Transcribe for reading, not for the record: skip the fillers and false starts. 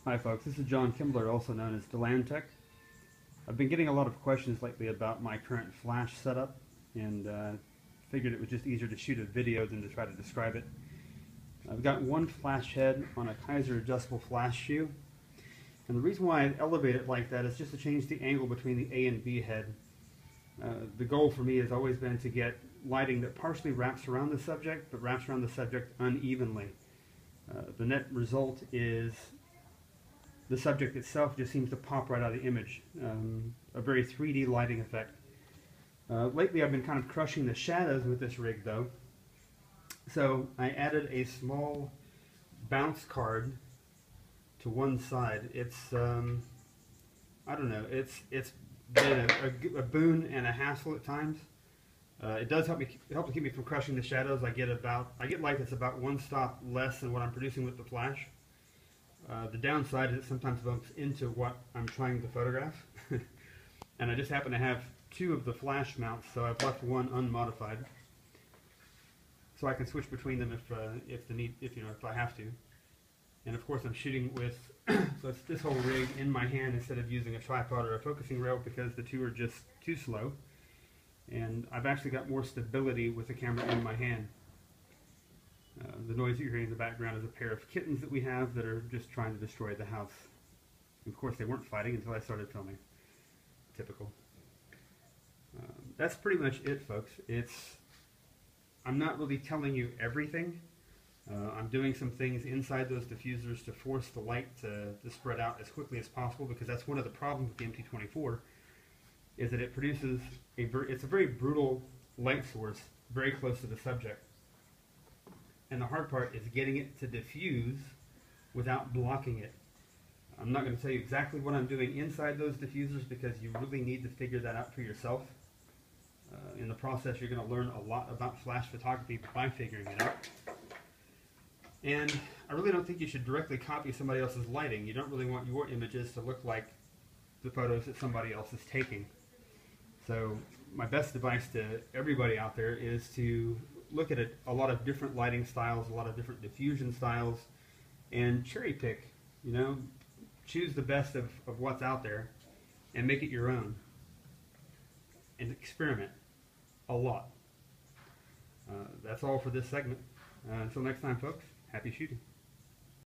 Hi folks, this is John Kimbler, also known as Delantech. I've been getting a lot of questions lately about my current flash setup, and figured it was just easier to shoot a video than to try to describe it. I've got one flash head on a Kaiser adjustable flash shoe, and the reason why I elevate it like that is just to change the angle between the A and B head. The goal for me has always been to get lighting that partially wraps around the subject, but wraps around the subject unevenly. The net result is the subject itself just seems to pop right out of the image. A very 3D lighting effect. Lately I've been kind of crushing the shadows with this rig though. So I added a small bounce card to one side. It's, I don't know, it's been a boon and a hassle at times. It does help to keep me from crushing the shadows. I get light that's about one stop less than what I'm producing with the flash. The downside is it sometimes bumps into what I'm trying to photograph. And I just happen to have two of the flash mounts, so I've left one unmodified. So I can switch between them if I have to. And of course I'm shooting with so it's this whole rig in my hand instead of using a tripod or a focusing rail because the two are just too slow. And I've actually got more stability with the camera in my hand. The noise that you're hearing in the background is a pair of kittens that we have that are just trying to destroy the house. Of course, they weren't fighting until I started filming. Typical. That's pretty much it, folks. I'm not really telling you everything. I'm doing some things inside those diffusers to force the light to spread out as quickly as possible, because that's one of the problems with the MT24, is that it produces it's a very brutal light source very close to the subject. And the hard part is getting it to diffuse without blocking it. I'm not going to tell you exactly what I'm doing inside those diffusers because you really need to figure that out for yourself. In the process, you're going to learn a lot about flash photography by figuring it out. And I really don't think you should directly copy somebody else's lighting. You don't really want your images to look like the photos that somebody else is taking. So my best advice to everybody out there is to look at a lot of different lighting styles, a lot of different diffusion styles, and cherry pick, choose the best of what's out there and make it your own. And experiment a lot. That's all for this segment. Until next time, folks, happy shooting.